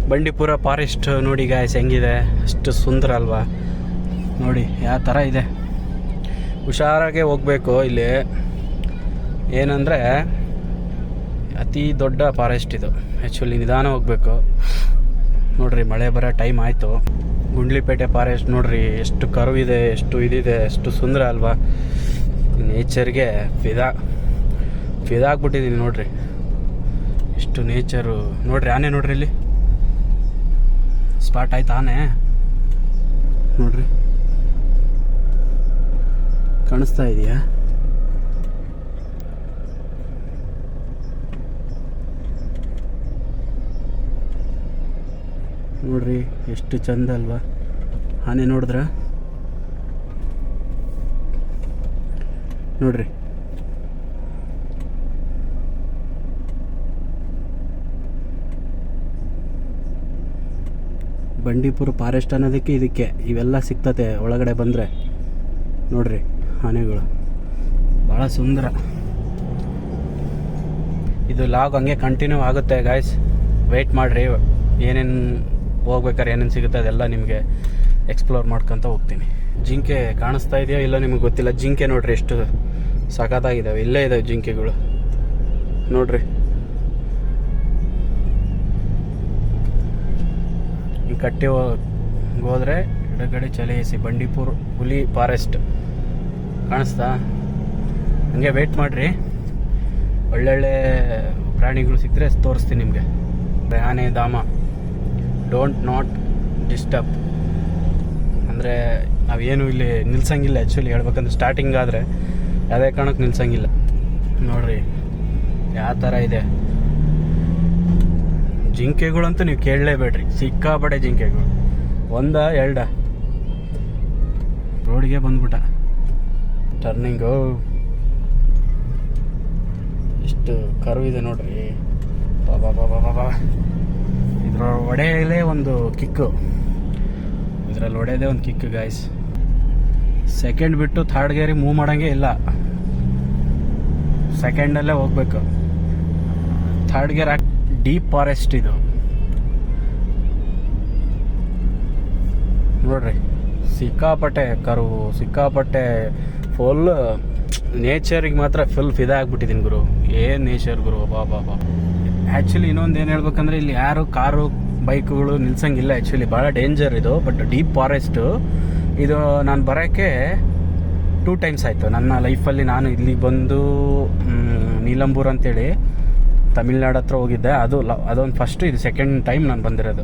Bandipur forest ನೋಡಿ guys ಹೆಂಗಿದೆ, ಅಷ್ಟು ಸುಂದರ ಅಲ್ವಾ. ನೋಡಿ ಯಾವ ಥರ ಇದೆ. ಹುಷಾರಾಗೆ ಹೋಗಬೇಕು. ಇಲ್ಲಿ ಏನಂದರೆ ಅತಿ ದೊಡ್ಡ ಫಾರೆಸ್ಟ್ ಇದು. ಆ್ಯಕ್ಚುಲಿ ನಿಧಾನ ಹೋಗಬೇಕು. ನೋಡಿರಿ ಮಳೆ ಬರೋ ಟೈಮ್ ಆಯಿತು. ಗುಂಡ್ಲಿಪೇಟೆ ಫಾರೆಸ್ಟ್ ನೋಡಿರಿ ಎಷ್ಟು ಕರ್ವ್ ಇದೆ, ಎಷ್ಟು ಇದಿದೆ, ಎಷ್ಟು ಸುಂದರ ಅಲ್ವಾ. ನೇಚರ್ಗೆ ಫಿದಾಗ್ಬಿಟ್ಟಿದ್ದೀನಿ ನೋಡಿರಿ. ಎಷ್ಟು ನೇಚರು ನೋಡಿರಿ. ಆನೆ ನೋಡಿರಿ, ಇಲ್ಲಿ ಸ್ಪಾಟ್ ಆಯ್ತು ಆನೆ ನೋಡಿರಿ, ಕಾಣಿಸ್ತಾ ಇದೆಯಾ? ನೋಡ್ರಿ ಎಷ್ಟು ಚಂದ ಅಲ್ವಾ ಆನೆ. ನೋಡಿದ್ರ ನೋಡ್ರಿ. ಬಂಡೀಪುರ ಫಾರೆಸ್ಟ್ ಅನ್ನೋದಕ್ಕೆ ಇದಕ್ಕೆ ಇವೆಲ್ಲ ಸಿಗ್ತತೆ ಒಳಗಡೆ ಬಂದರೆ. ನೋಡ್ರಿ ಆನೆಗಳು ಭಾಳ ಸುಂದರ. ಇದು ಲಾಗ್ ಹಂಗೆ ಕಂಟಿನ್ಯೂ ಆಗುತ್ತೆ ಗಾಯ್ಸ್, ವೆಯ್ಟ್ ಮಾಡಿರಿ. ಏನೇನು ಹೋಗ್ಬೇಕಾದ್ರೆ ಏನೇನು ಸಿಗುತ್ತೆ ಅದೆಲ್ಲ ನಿಮಗೆ ಎಕ್ಸ್ಪ್ಲೋರ್ ಮಾಡ್ಕೊತ ಹೋಗ್ತೀನಿ. ಜಿಂಕೆ ಕಾಣಿಸ್ತಾ ಇದೆಯೋ ಇಲ್ಲ ನಿಮಗೆ ಗೊತ್ತಿಲ್ಲ. ಜಿಂಕೆ ನೋಡ್ರಿ ಎಷ್ಟು ಸಖತ್ತಾಗಿದ್ದಾವೆ. ಇಲ್ಲೇ ಇದ್ದಾವೆ ಜಿಂಕೆಗಳು ನೋಡ್ರಿ. ಈ ಕಟ್ಟಿ ಹೋದರೆ ಎಡಗಡೆ ಚಲೇಸಿ ಬಂಡೀಪುರ ಹುಲಿ ಫಾರೆಸ್ಟ್ ಕಾಣಿಸ್ತಾ. ಹಂಗೆ ವೆಯ್ಟ್ ಮಾಡಿರಿ, ಒಳ್ಳೊಳ್ಳೆ ಪ್ರಾಣಿಗಳು ಸಿಕ್ಕರೆ ತೋರಿಸ್ತೀನಿ ನಿಮಗೆ. ಆನೆ ಧಾಮ, ಡೋಂಟ್ ನಾಟ್ ಡಿಸ್ಟರ್ಬ್ ಅಂದರೆ ನಾವೇನು ಇಲ್ಲಿ ನಿಲ್ಸಂಗಿಲ್ಲ. ಆ್ಯಕ್ಚುಲಿ ಹೇಳ್ಬೇಕಂದ್ರೆ ಸ್ಟಾರ್ಟಿಂಗ್ ಆದರೆ ಯಾವುದೇ ಕಾರಣಕ್ಕೆ ನಿಲ್ಸಂಗಿಲ್ಲ. ನೋಡ್ರಿ ಯಾವ ಥರ ಇದೆ. ಜಿಂಕೆಗಳಂತೂ ನೀವು ಕೇಳಲೇಬೇಡ್ರಿ, ಸಿಕ್ಕಾಪಟ್ಟೆ ಜಿಂಕೆಗಳು. ಒಂದ ಎರಡ ರೋಡಿಗೆ ಬಂದ್ಬಿಟ್ಟ. ಟರ್ನಿಂಗು ಎಷ್ಟು ಕರ್ವ್ ಇದೆ ನೋಡ್ರಿ. ಬಾಬಾ ಇದ್ರ ಒಡೆಯಲೇ ಒಂದು ಕಿಕ್ಕು, ಇದರಲ್ಲಿ ಹೊಡೆಯೋದೇ ಒಂದು ಕಿಕ್ಕು ಗಾಯ್ಸ್. ಸೆಕೆಂಡ್ ಬಿಟ್ಟು ಥರ್ಡ್ ಗೇರಿಗೆ ಮೂವ್ ಮಾಡೋಂಗೆ ಇಲ್ಲ, ಸೆಕೆಂಡಲ್ಲೇ ಹೋಗ್ಬೇಕು. ಥರ್ಡ್ ಗೇರ್ ಡೀಪ್ ಫಾರೆಸ್ಟ್ ಇದು ನೋಡ್ರಿ. ಸಿಕ್ಕಾಪಟ್ಟೆ ಕರು, ಸಿಕ್ಕಾಪಟ್ಟೆ ಫುಲ್ ನೇಚರಿಗೆ ಮಾತ್ರ ಫುಲ್ ಫಿದಾ ಆಗ್ಬಿಟ್ಟಿದ್ದೀನಿ ಗುರು. ಏನು ನೇಚರ್ ಗುರು, ಬಾಬಾ. ಆ್ಯಕ್ಚುಲಿ ಇನ್ನೊಂದು ಏನು ಹೇಳ್ಬೇಕಂದ್ರೆ ಇಲ್ಲಿ ಯಾರು ಕಾರು ಬೈಕ್ಗಳು ನಿಲ್ಸಂಗಿಲ್ಲ. ಆ್ಯಕ್ಚುಲಿ ಭಾಳ ಡೇಂಜರ್ ಇದು. ಬಟ್ ಡೀಪ್ ಫಾರೆಸ್ಟು ಇದು ನಾನು ಬರೋಕ್ಕೆ 2 ಟೈಮ್ಸ್ ಆಯಿತು ನನ್ನ ಲೈಫಲ್ಲಿ. ನಾನು ಇಲ್ಲಿಗೆ ಬಂದು ನೀಲಂಬೂರ್ ಅಂತೇಳಿ ತಮಿಳ್ನಾಡು ಹತ್ರ ಹೋಗಿದ್ದೆ. ಅದೊಂದು ಫಸ್ಟು, ಇದು ಸೆಕೆಂಡ್ ಟೈಮ್ ನಾನು ಬಂದಿರೋದು.